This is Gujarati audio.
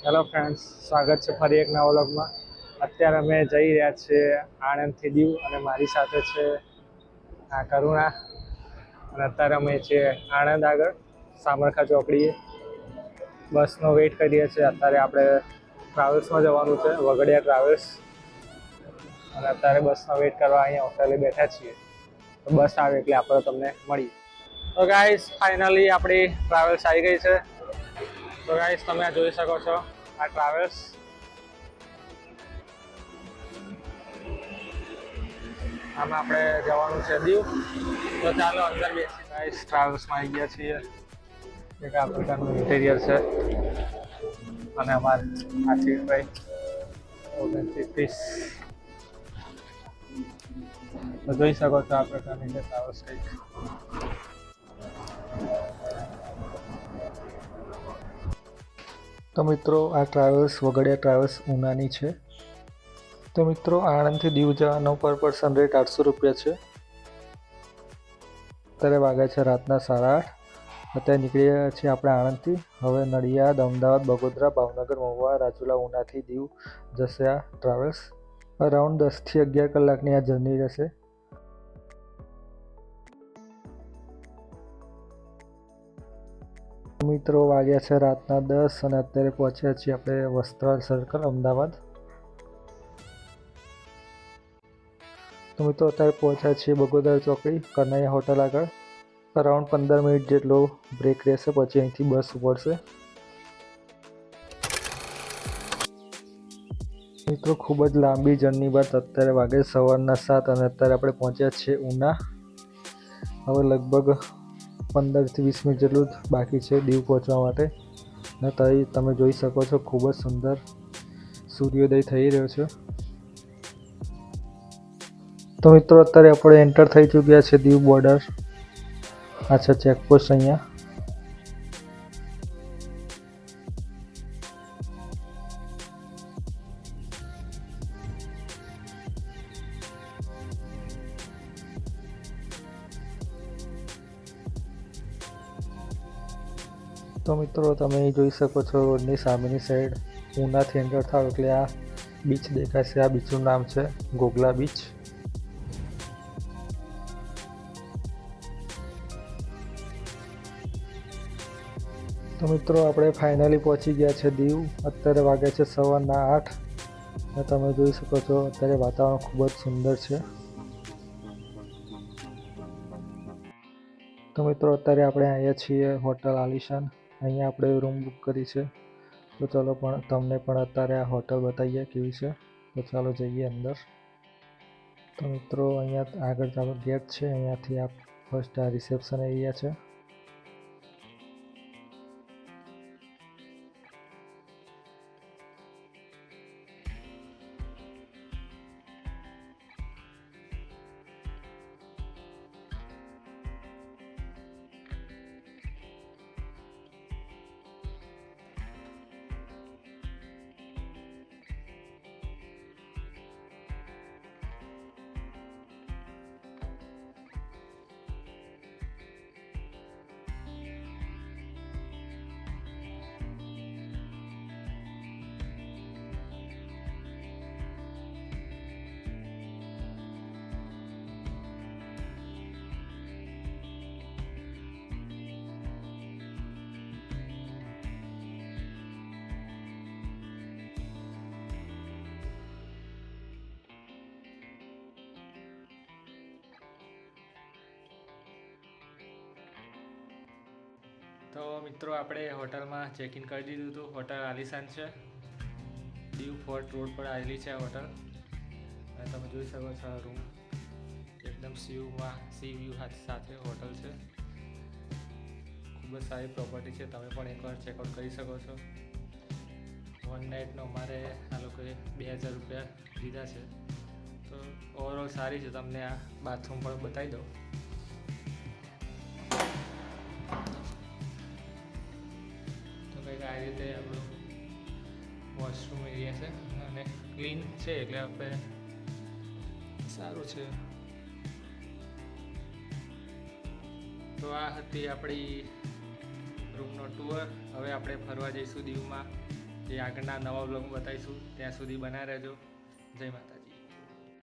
હેલો ફ્રેન્ડ્સ, સ્વાગત છે ફરી એક નવા વ્લોગમાં. અત્યારે અમે જઈ રહ્યા છીએ આણંદથી દીવ અને મારી સાથે છે આ કરુણા. અને અત્યારે અમે છીએ આણંદ આગળ સામરખા ચોકડીએ બસનો વેઇટ કરીએ છીએ. અત્યારે આપણે ટ્રાવેલ્સમાં જવાનું છે, વગડિયા ટ્રાવેલ્સ. અને અત્યારે બસનો વેઇટ કરવા અહીંયા હોટેલે બેઠા છીએ. તો બસ આવે એટલે આપણે તમને મળીએ. તો ગાઈસ ફાઇનલી આપણી ટ્રાવેલ્સ આવી ગઈ છે. તો ગાઈસ તમે આ જોઈ શકો છો, આ ટ્રાવેલ્સ. આમાં આપણે જવાનું છે દીવ. તો ચાલો અંદર બેસી. ગાઈસ ટ્રાવેલ્સમાં આવી ગયા છીએ. એક આ પ્રકારનું ઇન્ટિરિયર છે. અને અમારે આ સીટભાઈ 29. તો જોઈ શકો છો આ પ્રકારની છે ટ્રાવેલ્સ કંઈક. તો મિત્રો આ ટ્રાવેલ્સ વગડિયા ટ્રાવેલ્સ ઉનાની છે. તો મિત્રો આણંદથી દીવ જવાનો પર પર્સન રેટ 800 રૂપિયા છે. અત્યારે વાગ્યા છે રાતના 8:30. અત્યારે નીકળ્યા છીએ આપણે આણંદથી. હવે નડિયાદ, અમદાવાદ, બગોદરા, ભાવનગર, મહુવા, રાજુલા, ઉનાથી દીવ જશે આ ટ્રાવેલ્સ. અરાઉન્ડ 10 થી 11 કલાકની આ જર્ની રહેશે. મિત્રો વાગ્યા છે રાતના 10 અને અત્યારે પહોંચ્યા છીએ આપણે વસ્ત્રાલ સર્કલ, અમદાવાદ. તો મિત્રો અત્યારે પહોંચ્યા છીએ બગોદર ચોકડી કનૈયા હોટલ આગળ. અરાઉન્ડ 15 મિનિટ જેટલો બ્રેક રહેશે, પછી અહીંથી બસ ઉપડશે. મિત્રો ખૂબ જ લાંબી જર્ની બાદ અત્યારે વાગે સવારના 7 અને અત્યારે આપણે પહોંચ્યા છીએ ઉના. હવે લગભગ 15 થી 20 મિનિટ જેટલું બાકી છે દીવ પહોંચવા માટે. અને તમે જોઈ શકો છો ખૂબ જ સુંદર સૂર્યોદય થઈ રહ્યો છે. તો મિત્રો અત્યારે આપણે એન્ટર થઈ ચૂક્યા છે દીવ બોર્ડર. આ છે ચેકપોસ્ટ અહીંયા. તો મિત્રો તમે જોઈ શકો છો રોડની સામેની સાઈડ ઉનાથી એન્ટર થાવ એટલે આ બીચ દેખાશે. આ બીચનું નામ છે ગોગલા બીચ. તો મિત્રો આપણે ફાઇનલી પહોંચી ગયા છે દીવ. અત્યારે વાગ્યા છે સવારના 8 અને તમે જોઈ શકો છો અત્યારે વાતાવરણ ખૂબ જ સુંદર છે. તો મિત્રો અત્યારે આપણે આવ્યા છીએ હોટલ આલિશાન. અહીંયા આપણે રૂમ બુક કરી છે. તો ચાલો પણ તમને પણ અત્યારે આ હોટલ બતાવીએ કેવી છે. તો ચાલો જઈએ અંદર. તો મિત્રો અહીંયા આગળ ચાલો ગેટ છે, અહીંયાથી આ ફર્સ્ટ આ રિસેપ્શન એરિયા છે. તો મિત્રો આપણે હોટલમાં ચેક ઇન કરી દીધું હતું. હોટલ આલિશાન છે, દીવ ફોર્ટ રોડ પર આવેલી છે આ હોટલ. અને તમે જોઈ શકો છો આ રૂમ એકદમ સી વ્યૂ સાથે હોટલ છે. ખૂબ જ સારી પ્રોપર્ટી છે, તમે પણ એકવાર ચેકઆઉટ કરી શકો છો. 1 નાઇટનો અમારે આ લોકોએ 2000 રૂપિયા લીધા છે. તો ઓવરઓલ સારી છે. તમને આ બાથરૂમ પણ બતાવી દઉં. આ રીતે આપણું વોશરૂમ એરિયા છે અને ક્લીન છે એટલે આપણે સારું છે. તો આ હતી આપણી રૂમનો ટૂર. હવે આપણે ફરવા જઈશું દીવમાં. એ આગળના નવા વ્લોગમાં બતાવીશું. ત્યાં સુધી બનાવી રહેજો. જય માતાજી.